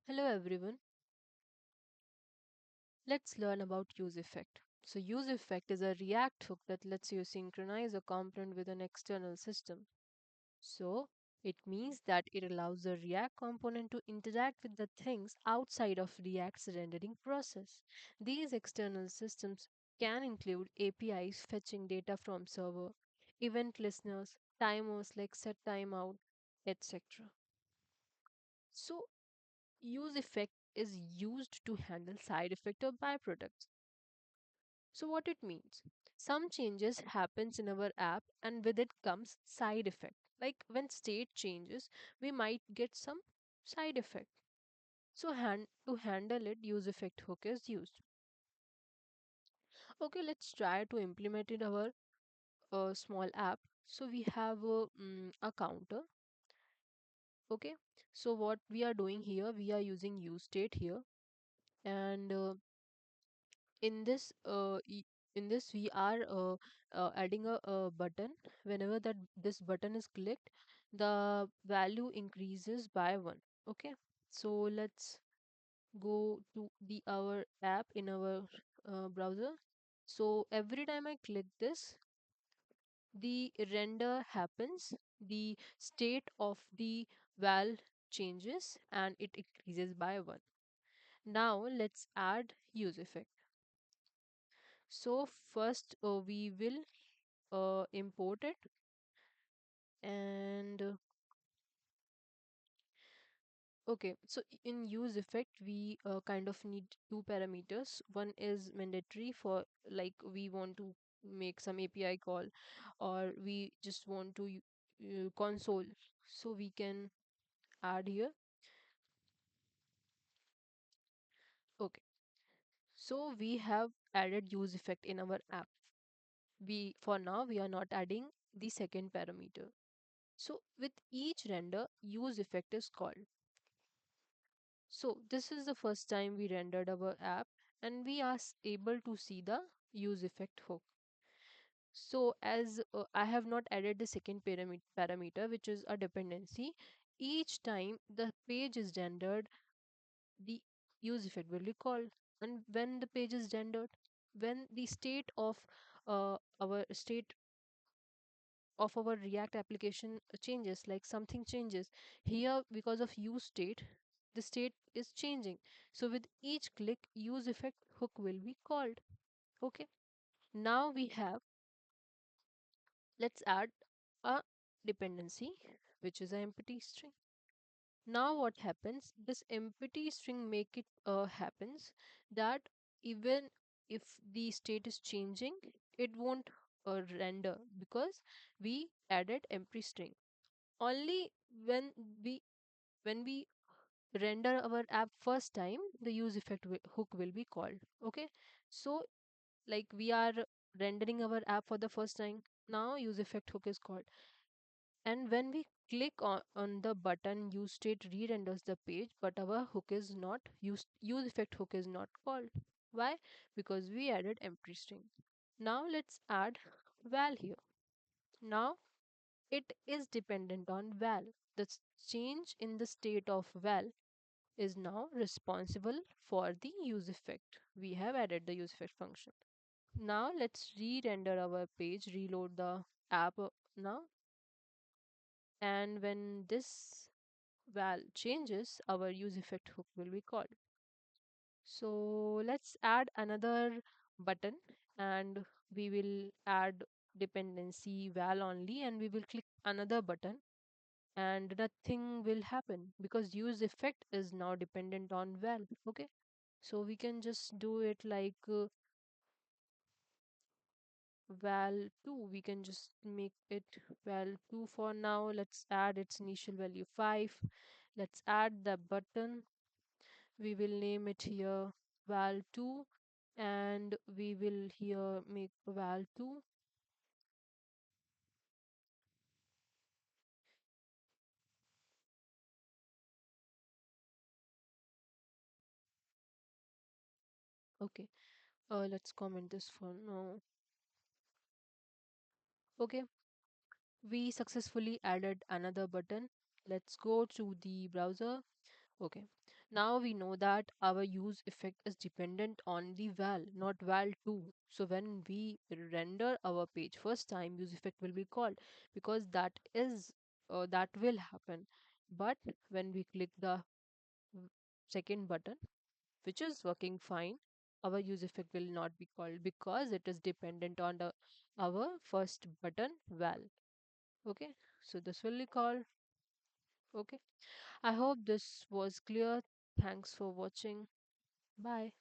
Hello everyone, let's learn about useEffect. So useEffect is a React hook that lets you synchronize a component with an external system. So it means that it allows the React component to interact with the things outside of React's rendering process. These external systems can include APIs fetching data from server, event listeners, timers like set timeout, etc. So use effect is used to handle side effect or byproducts. So what it means? Some changes happens in our app and with it comes side effect. Like when state changes, we might get some side effect. So to handle it, use effect hook is used. Okay, let's try to implement it our small app. So we have a counter. Okay, so what we are doing here, we are using use state here, and in this in this we are adding a button. Whenever that this button is clicked, the value increases by 1. Okay, so let's go to the our app in our browser. So every time I click this, the render happens, the state of the val changes and it increases by 1. Now let's add use effect. So first we will import it, and okay, so in use effect we kind of need two parameters. One is mandatory for like we want to make some API call, or we just want to console, so we can add here. Okay, so we have added use effect in our app. We for now we are not adding the second parameter. So with each render, use effect is called. So this is the first time we rendered our app and we are able to see the use effect hook. So as I have not added the second parameter, which is a dependency, each time the page is rendered, the use effect will be called. And when the page is rendered, when the state our state of our React application changes, like something changes here because of use state, the state is changing. So with each click, use effect hook will be called. Okay. Now we have, let's add a dependency, which is an empty string. Now what happens? This empty string make it happens that even if the state is changing, it won't render because we added empty string. Only when we when we render our app first time, the use effect hook will be called. Okay, so like we are rendering our app for the first time, now use effect hook is called. And when we click on the button, use state re-renders the page, but our hook is not use effect hook is not called. Why? Because we added empty string. Now let's add val here. Now it is dependent on val. The change in the state of val is now responsible for the use effect. We have added the use effect function. Now let's re-render our page, reload the app now. And when this val changes, our use effect hook will be called. So let's add another button, and we will add dependency val only, and we will click another button and nothing will happen because use effect is now dependent on val. Okay, so we can just do it like val 2. We can just make it val 2 for now. Let's add its initial value 5. Let's add the button. We will name it here val 2, and we will here make val 2. Okay, let's comment this for now. Okay, we successfully added another button. Let's go to the browser. Okay, Now we know that our use effect is dependent on the val, not val 2. So when we render our page first time, use effect will be called, because that will happen. But when we click the w- second button, which is working fine, our use effect will not be called because it is dependent on our first button val. Okay, so this will be called. Okay, I hope this was clear. Thanks for watching. Bye.